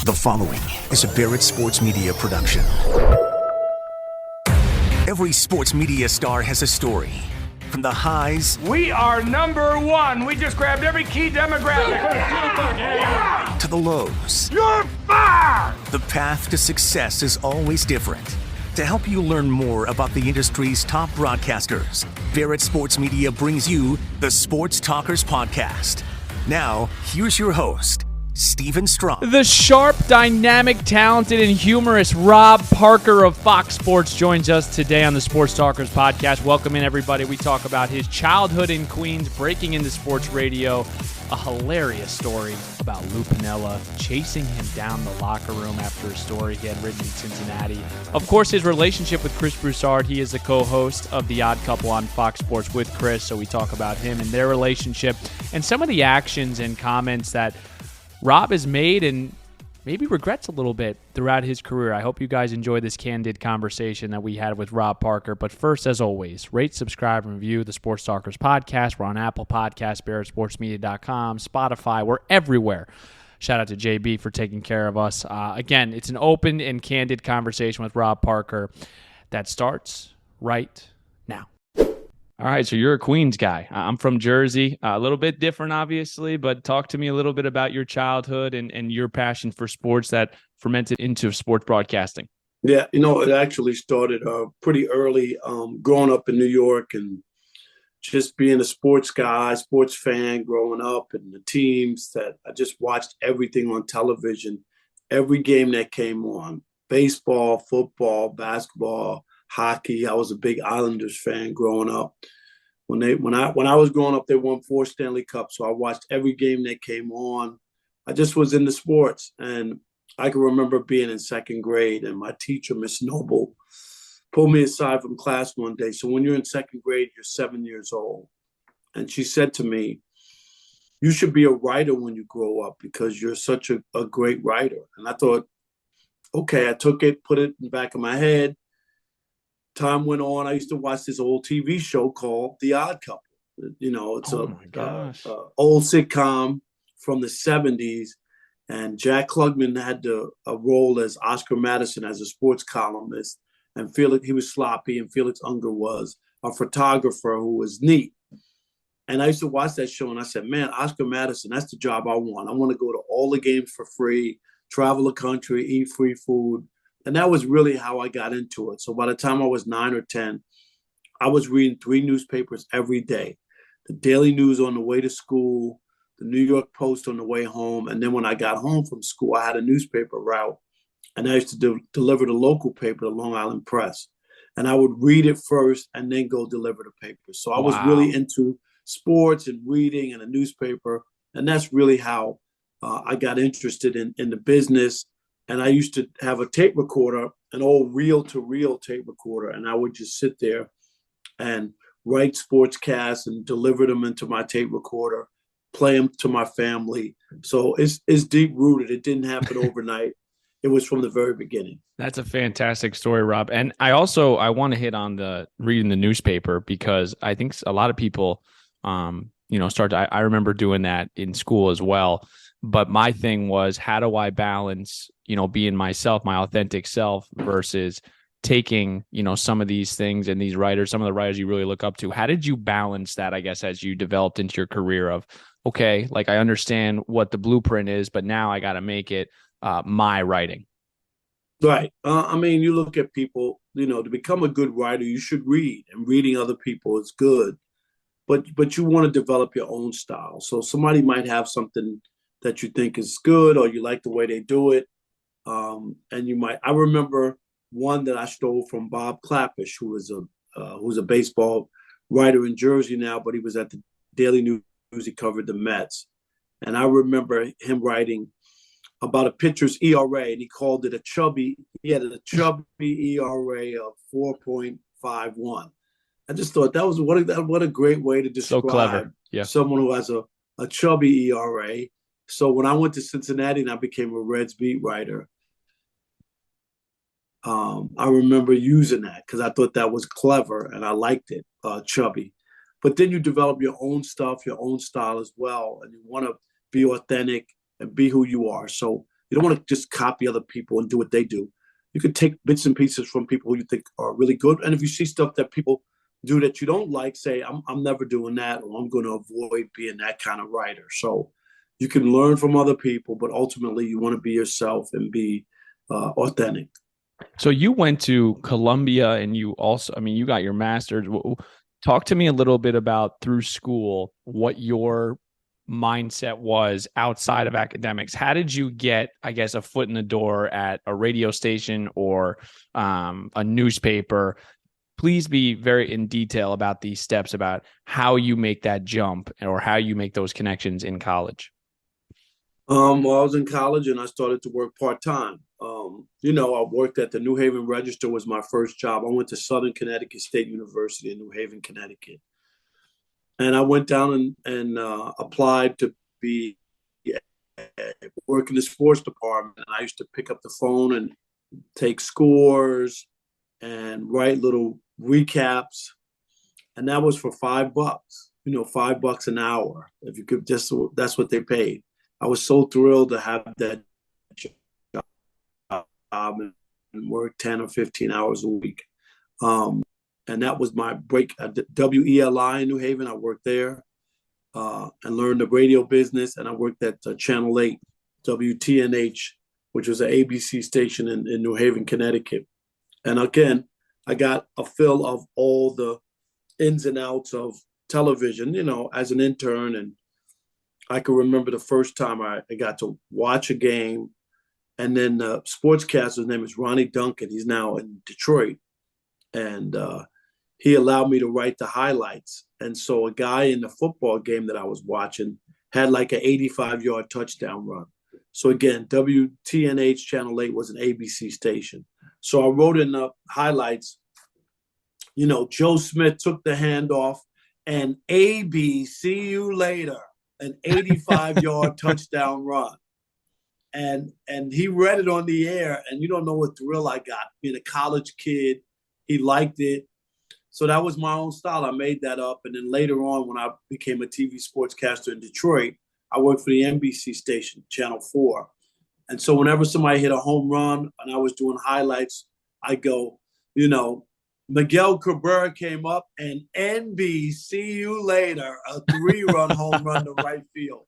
The following is a Barrett Sports Media production. Every sports media star has a story. From the highs... We are number one. We just grabbed every key demographic. To the lows. You're fired! The path to success is always different. To help you learn more about the industry's top broadcasters, Barrett Sports Media brings you the Sports Talkers Podcast. Now, here's your host, Steven Strong. The sharp, dynamic, talented, and humorous Rob Parker of Fox Sports joins us today on the Sports Talkers Podcast. Welcome in, everybody. We talk about his childhood in Queens, breaking into sports radio, a hilarious story about Lou Piniella chasing him down the locker room after a story he had written in Cincinnati. Of course, his relationship with Chris Broussard. He is the co-host of The Odd Couple on Fox Sports with Chris, so we talk about him and their relationship and some of the actions and comments that Rob has made and maybe regrets a little bit throughout his career. I hope you guys enjoy this candid conversation that we had with Rob Parker. But first, as always, rate, subscribe, and review the Sports Talkers Podcast. We're on Apple Podcasts, BarrettSportsMedia.com, Spotify. We're everywhere. Shout out to JB for taking care of us. Again, it's an open and candid conversation with Rob Parker that starts right now. All right, so you're a Queens guy. I'm from Jersey, a little bit different, obviously, but talk to me a little bit about your childhood and your passion for sports that fermented into sports broadcasting. Yeah, it actually started pretty early, growing up in New York and just being a sports guy, sports fan growing up, and the teams that I just watched everything on television, every game that came on, baseball, football, basketball, hockey. I was a big Islanders fan growing up. When I was growing up, they won 4 Stanley Cups, so I watched every game that came on. I just was into sports, and I can remember being in second grade, and my teacher, Miss Noble, pulled me aside from class one day. So when you're in second grade, you're 7 years old, and she said to me, "You should be a writer when you grow up because you're such a great writer." And I thought, okay, I took it, put it in the back of my head. Time went on. I used to watch this old TV show called The Odd Couple. It's a old sitcom from the 70s. And Jack Klugman had a role as Oscar Madison as a sports columnist. And he was sloppy, and Felix Unger was a photographer who was neat. And I used to watch that show, and I said, man, Oscar Madison, that's the job I want. I want to go to all the games for free, travel the country, eat free food. And that was really how I got into it. So by the time I was 9 or 10, I was reading 3 newspapers every day. The Daily News on the way to school, the New York Post on the way home. And then when I got home from school, I had a newspaper route. And I used to deliver the local paper, the Long Island Press. And I would read it first and then go deliver the paper. So I was really into sports and reading and a newspaper. And that's really how I got interested in the business. And I used to have a tape recorder, an old reel-to-reel tape recorder, and I would just sit there and write sportscasts and deliver them into my tape recorder, play them to my family. So it's deep-rooted. It didn't happen overnight. It was from the very beginning. That's a fantastic story, Rob. And I want to hit on the reading the newspaper because I think a lot of people, I remember doing that in school as well. But my thing was, how do I balance, being myself, my authentic self versus taking, some of these things and these writers, some of the writers you really look up to. How did you balance that, I guess, as you developed into your career of, okay, like I understand what the blueprint is, but now I got to make it my writing? Right. You look at people, to become a good writer, you should read, and reading other people is good. But you want to develop your own style. So somebody might have something that you think is good, or you like the way they do it. I remember one that I stole from Bob Clappish, who's a baseball writer in Jersey now, but he was at the Daily News. He covered the Mets. And I remember him writing about a pitcher's ERA, and he called it he had a chubby ERA of 4.51. I just thought that was what a great way to describe so clever. Yeah. Someone who has a chubby ERA. So when I went to Cincinnati and I became a Reds beat writer, I remember using that because I thought that was clever and I liked it, chubby. But then you develop your own stuff, your own style as well, and you want to be authentic and be who you are. So You don't want to just copy other people and do what they do. You could take bits and pieces from people who you think are really good. And if you see stuff that people do that you don't like, say, I'm never doing that, or I'm going to avoid being that kind of writer. So you can learn from other people, but ultimately you want to be yourself and be authentic. So you went to Columbia and you also, I mean, you got your master's. Talk to me a little bit about through school, what your mindset was outside of academics. How did you get, I guess, a foot in the door at a radio station or a newspaper? Please be very in detail about these steps, about how you make that jump or how you make those connections in college. Well, I was in college and I started to work part-time. I worked at the New Haven Register was my first job. I went to Southern Connecticut State University in New Haven, Connecticut. And I went down and applied to work in the sports department. And I used to pick up the phone and take scores and write little recaps. And that was for $5, $5 an hour. If you could that's what they paid. I was so thrilled to have that job and work 10 or 15 hours a week. And that was my break at WELI in New Haven. I worked there and learned the radio business. And I worked at Channel 8, WTNH, which was an ABC station in New Haven, Connecticut. And again, I got a feel of all the ins and outs of television, as an intern. And I can remember the first time I got to watch a game. And then the sportscaster's name is Ronnie Duncan. He's now in Detroit. And he allowed me to write the highlights. And so a guy in the football game that I was watching had like an 85-yard touchdown run. So again, WTNH Channel 8 was an ABC station. So I wrote in the highlights, Joe Smith took the handoff and AB, see you later, an 85-yard touchdown run. And he read it on the air, and you don't know what thrill I got. Being a college kid, he liked it. So that was my own style. I made that up. And then later on, when I became a TV sportscaster in Detroit, I worked for the NBC station, Channel 4. And so whenever somebody hit a home run and I was doing highlights, I go, Miguel Cabrera came up and NB, see you later, a 3-run home run to right field.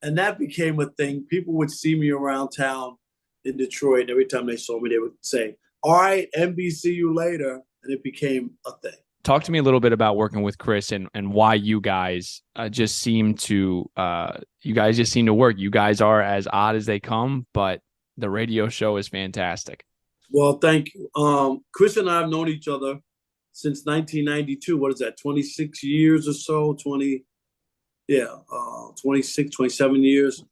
And that became a thing. People would see me around town in Detroit. Every time they saw me, they would say, all right, NB, see you later. And it became a thing. Talk to me a little bit about working with Chris and why you guys just seem to work. You guys are as odd as they come, but the radio show is fantastic. Well, thank you. Chris and I have known each other since 1992. What is that? 26 years or so? 26, 27 years.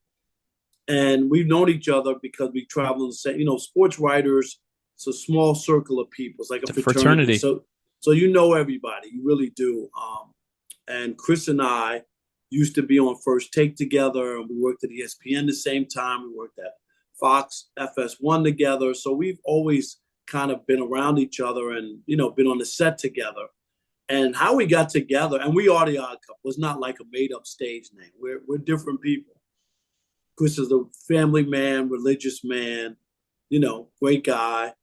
And we've known each other because we travel in the same, sports writers. It's a small circle of people. It's like a fraternity. So you know everybody. You really do. And Chris and I used to be on First Take together, and we worked at ESPN the same time. We worked at Fox FS1 together. So we've always kind of been around each other and, been on the set together. And how we got together, and We Are the Odd Couple, was not like a made-up stage name. We're different people. Chris is a family man, religious man, great guy,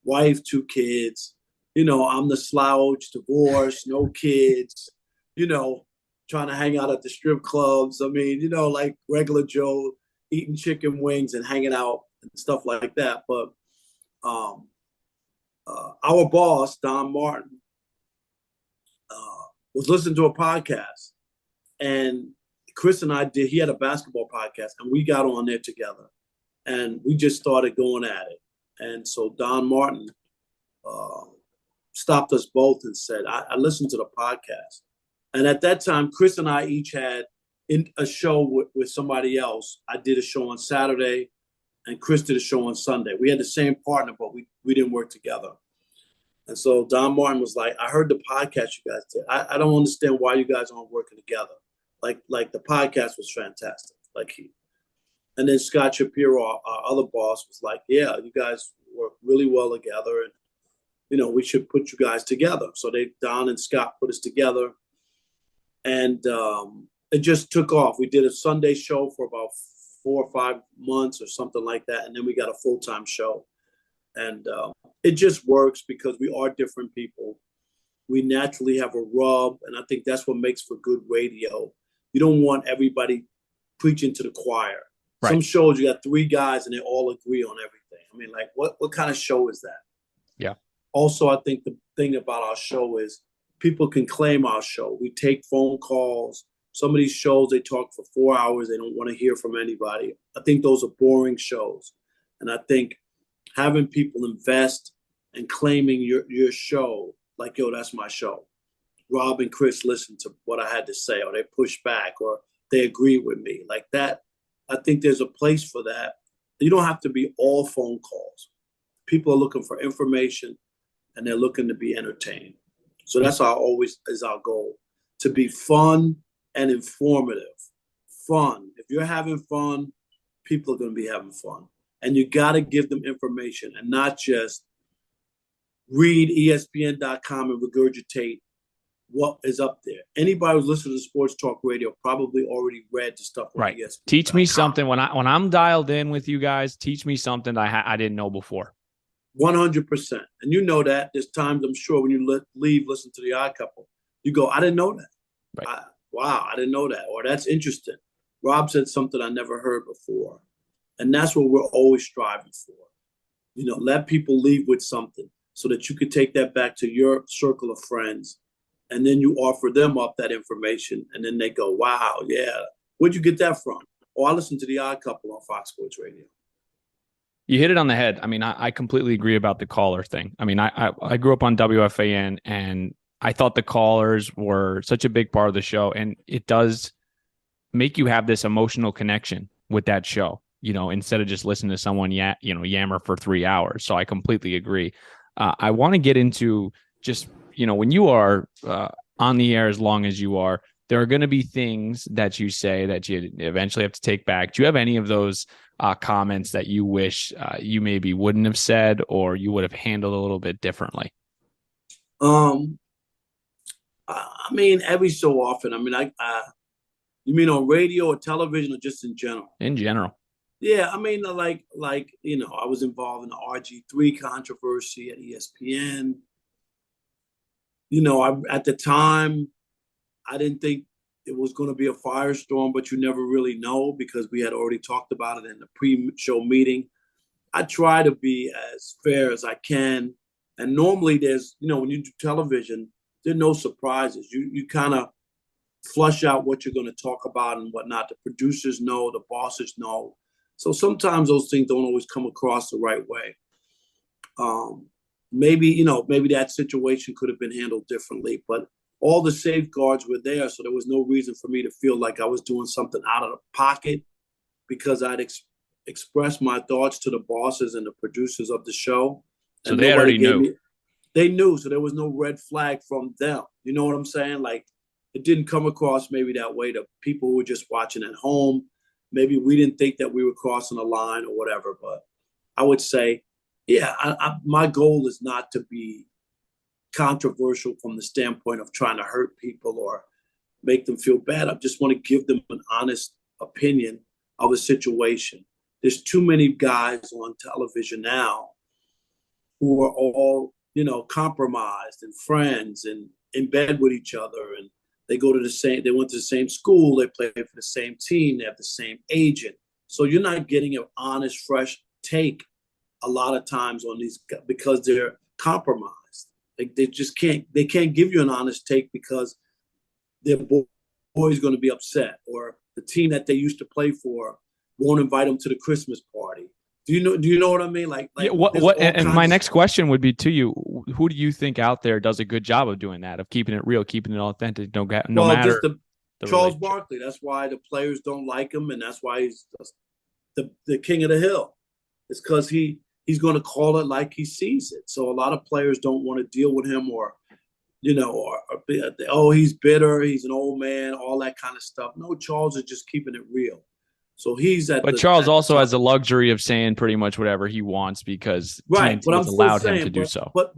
wife, 2 kids. I'm the slouch, divorced, no kids, trying to hang out at the strip clubs. I mean, like regular Joe, eating chicken wings and hanging out and stuff like that. But our boss, Don Martin, was listening to a podcast. And Chris and I he had a basketball podcast, and we got on there together. And we just started going at it. And so Don Martin stopped us both and said, I listened to the podcast. And at that time, Chris and I each had a show with somebody else. I did a show on Saturday, and Chris did a show on Sunday. We had the same partner, but we didn't work together. And so Don Martin was like, I heard the podcast you guys did. I don't understand why you guys aren't working together. Like the podcast was fantastic. And then Scott Shapiro, our other boss, was like, yeah, you guys work really well together. And, we should put you guys together. So Don and Scott put us together. And it just took off. We did a Sunday show for about 4 or 5 months or something like that, and then we got a full-time show. And it just works because we are different people. We naturally have a rub, and I think that's what makes for good radio. You don't want everybody preaching to the choir. Right. Some shows you got 3 guys and they all agree on everything. I mean, like what kind of show is that? Yeah. Also, I think the thing about our show is people can claim our show. We take phone calls. Some of these shows, they talk for 4 hours. They don't want to hear from anybody. I think those are boring shows. And I think having people invest and claiming your show, like, yo, that's my show. Rob and Chris listen to what I had to say, or they push back, or they agree with me. Like that, I think there's a place for that. You don't have to be all phone calls. People are looking for information, and they're looking to be entertained. So that's always is our goal, to be fun and informative. Fun. If you're having fun, people are going to be having fun. And you got to give them information and not just read ESPN.com and regurgitate what is up there. Anybody who's listening to sports talk radio probably already read the stuff on Right. ESPN.com. Teach me something when I'm dialed in with you guys. Teach me something I didn't know before. 100%. And you know that. There's times, I'm sure, when you listen to the Odd Couple, you go, I didn't know that. Right. Wow, I didn't know that. Or that's interesting. Rob said something I never heard before. And that's what we're always striving for. You know, let people leave with something so that you could take that back to your circle of friends. And then you offer them up that information. And then they go, wow, yeah. Where'd you get that from? Oh, I listened to the Odd Couple on Fox Sports Radio. You hit it on the head. I mean, I completely agree about the caller thing. I mean, I grew up on WFAN, and I thought the callers were such a big part of the show, and it does make you have this emotional connection with that show, you know, instead of just listening to someone yammer for 3 hours. So I completely agree. I want to get into just, you know, when you are on the air as long as you are, there are going to be things that you say that you eventually have to take back. Do you have any of those comments that you wish you maybe wouldn't have said, or you would have handled a little bit differently? I mean, every so often. I mean, you mean on radio or television, or just in general? In general. Yeah, I mean, like you know, I was involved in the RG3 controversy at ESPN. You know, at the time, I didn't think it was going to be a firestorm, but you never really know because we had already talked about it in the pre-show meeting. I try to be as fair as I can. And normally there's, you know, when you do television, there are no surprises. You kind of flush out what you're going to talk about and whatnot. The producers know, the bosses know. So sometimes those things don't always come across the right way. Maybe that situation could have been handled differently, but all the safeguards were there, so there was no reason for me to feel like I was doing something out of the pocket because I'd expressed my thoughts to the bosses and the producers of the show. So they already knew. They knew, so there was no red flag from them. You know what I'm saying? Like, it didn't come across maybe that way to people who were just watching at home. Maybe we didn't think that we were crossing a line or whatever, but I would say, yeah, my goal is not to be controversial from the standpoint of trying to hurt people or make them feel bad. I just want to give them an honest opinion of a situation. There's too many guys on television now who are all, you know, compromised and friends and in bed with each other, and they went to the same school, they play for the same team, they have the same agent. So you're not getting an honest, fresh take a lot of times on these because they're compromised. They just can't give you an honest take because their boy's going to be upset, or the team that they used to play for won't invite them to the Christmas party. Do you know what I mean? Like yeah, what and my next question would be to you: who do you think out there does a good job of doing that, of keeping it real, keeping it authentic, no matter just Charles Barkley. That's why the players don't like him, and that's why he's the king of the hill. It's because he's going to call it like he sees it. So a lot of players don't want to deal with him, or he's bitter, he's an old man, all that kind of stuff. No, Charles is just keeping it real. So Charles also has the luxury of saying pretty much whatever he wants because right, TNT has allowed him to do so. But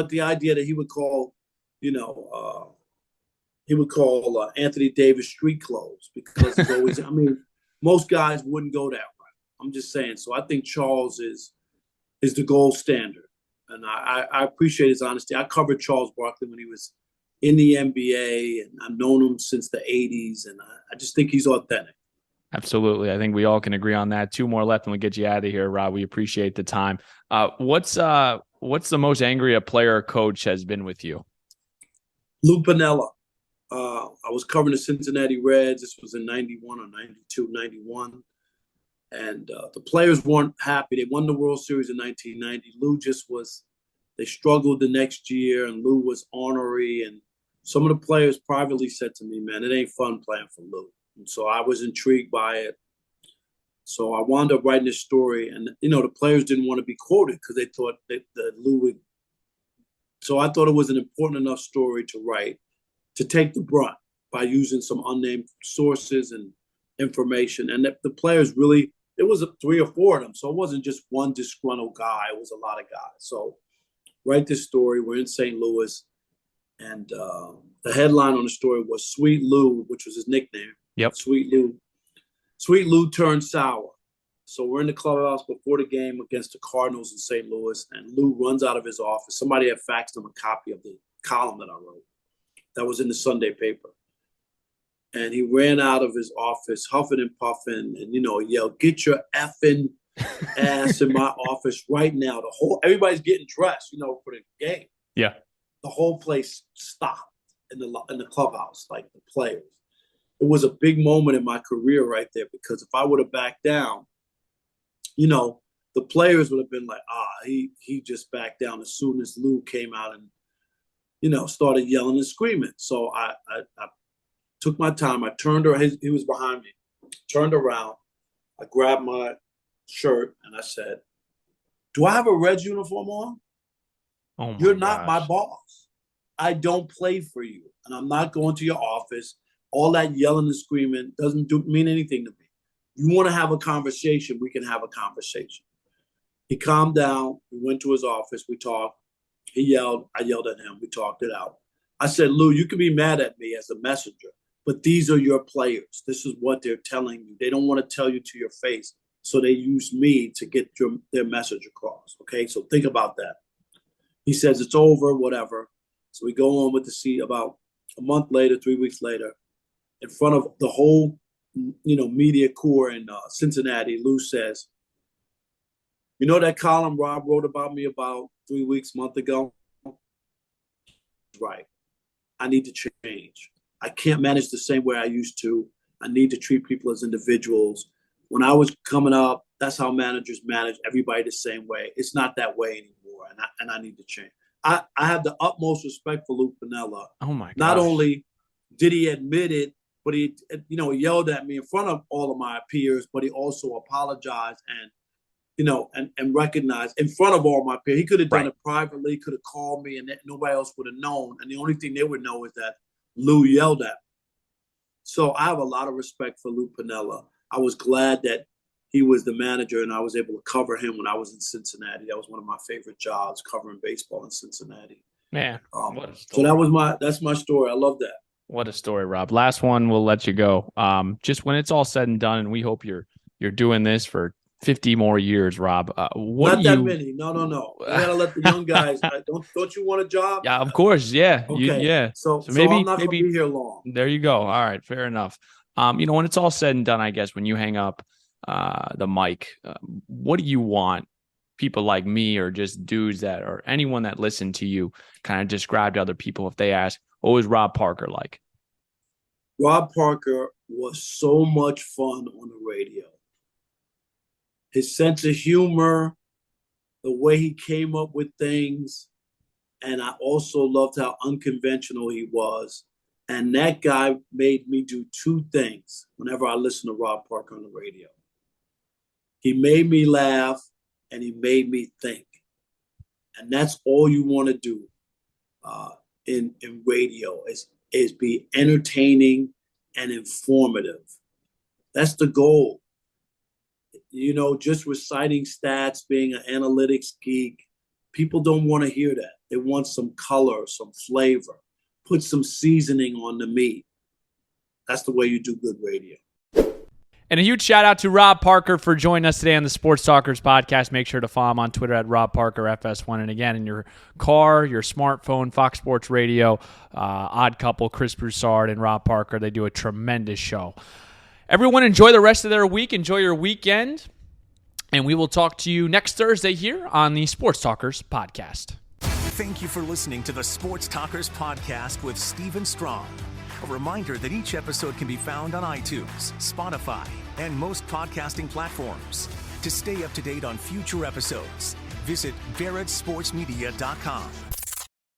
the idea that he would call, Anthony Davis street clothes because he's always. I mean, most guys wouldn't go that route. I'm just saying. So I think Charles is the gold standard. And I appreciate his honesty. I covered Charles Barkley when he was in the NBA, and I've known him since the 80s, and I just think he's authentic. Absolutely. I think we all can agree on that. 2 more left and we'll get you out of here, Rob. We appreciate the time. What's the most angry a player or coach has been with you? Lou Piniella. I was covering the Cincinnati Reds. This was in 91 or 92, 91. And the players weren't happy. They won the World Series in 1990. Lou they struggled the next year, and Lou was ornery. And some of the players privately said to me, man, it ain't fun playing for Lou. And so I was intrigued by it. So I wound up writing this story. And, the players didn't want to be quoted because they thought that Lou would. So I thought it was an important enough story to write, to take the brunt by using some unnamed sources and information. And the players really, it was 3 or 4 of them. So it wasn't just one disgruntled guy. It was a lot of guys. So write this story. We're in St. Louis. And the headline on the story was Sweet Lou, which was his nickname. Yep. Sweet Lou. Sweet Lou turned sour. So we're in the clubhouse before the game against the Cardinals in St. Louis, and Lou runs out of his office. Somebody had faxed him a copy of the column that I wrote that was in the Sunday paper. And he ran out of his office, huffing and puffing, and, yelled, "Get your effing ass in my office right now." Everybody's getting dressed, for the game. Yeah. The whole place stopped in the clubhouse, like the players. It was a big moment in my career right there, because if I would have backed down, the players would have been like, he just backed down as soon as Lou came out and, started yelling and screaming. So I took my time. I turned around. He was behind me. Turned around. I grabbed my shirt and I said, "Do I have a Reds uniform on? Oh, You're not my boss. I don't play for you, and I'm not going to your office. All that yelling and screaming doesn't mean anything to me. You want to have a conversation, we can have a conversation." He calmed down. We went to his office. We talked. He yelled. I yelled at him. We talked it out. I said, "Lou, you can be mad at me as a messenger, but these are your players. This is what they're telling you. They don't want to tell you to your face, so they use me to get their message across. Okay, so think about that." He says, "It's over, whatever." So we go on with the scene. About a month later, 3 weeks later, in front of the whole, media corps in Cincinnati, Lou says, "You know that column Rob wrote about me about 3 month ago? Right. I need to change. I can't manage the same way I used to. I need to treat people as individuals. When I was coming up, that's how managers manage everybody the same way. It's not that way anymore, and I need to change." I have the utmost respect for Lou Piniella. Oh my gosh. Not only did he admit it, but he yelled at me in front of all of my peers, but he also apologized and recognized in front of all my peers. He could have done it privately, could have called me, and nobody else would have known. And the only thing they would know is that Lou yelled at me. So I have a lot of respect for Lou Piniella. I was glad that he was the manager and I was able to cover him when I was in Cincinnati. That was one of my favorite jobs, covering baseball in Cincinnati. Man, so that's my story. I love that. What a story, Rob. Last one, we'll let you go. Just when it's all said and done, and we hope you're doing this for 50 more years, Rob. Not that many. No. I gotta let the young guys. Don't you want a job? Yeah, of course. Yeah. Okay. So maybe I'm not gonna be here long. There you go. All right, fair enough. When it's all said and done, I guess when you hang up the mic, what do you want people like me, or just dudes or anyone that listen to you, kind of describe to other people if they ask, what was Rob Parker like? Rob Parker was so much fun on the radio. His sense of humor, the way he came up with things, and I also loved how unconventional he was. And that guy made me do 2 things whenever I listened to Rob Parker on the radio. He made me laugh, and he made me think. And that's all you want to do in radio is be entertaining and informative. That's the goal. Just reciting stats, being an analytics geek, people don't want to hear that. They want some color, some flavor. Put some seasoning on the meat. That's the way you do good radio. And a huge shout out to Rob Parker for joining us today on the Sports Talkers podcast. Make sure to follow him on Twitter at Rob Parker FS1. And again, in your car, your smartphone, Fox Sports Radio, Odd Couple, Chris Broussard and Rob Parker, they do a tremendous show. Everyone enjoy the rest of their week. Enjoy your weekend. And we will talk to you next Thursday here on the Sports Talkers podcast. Thank you for listening to the Sports Talkers podcast with Steven Strong. A reminder that each episode can be found on iTunes, Spotify, and most podcasting platforms. To stay up to date on future episodes, visit VerrettSportsMedia.com.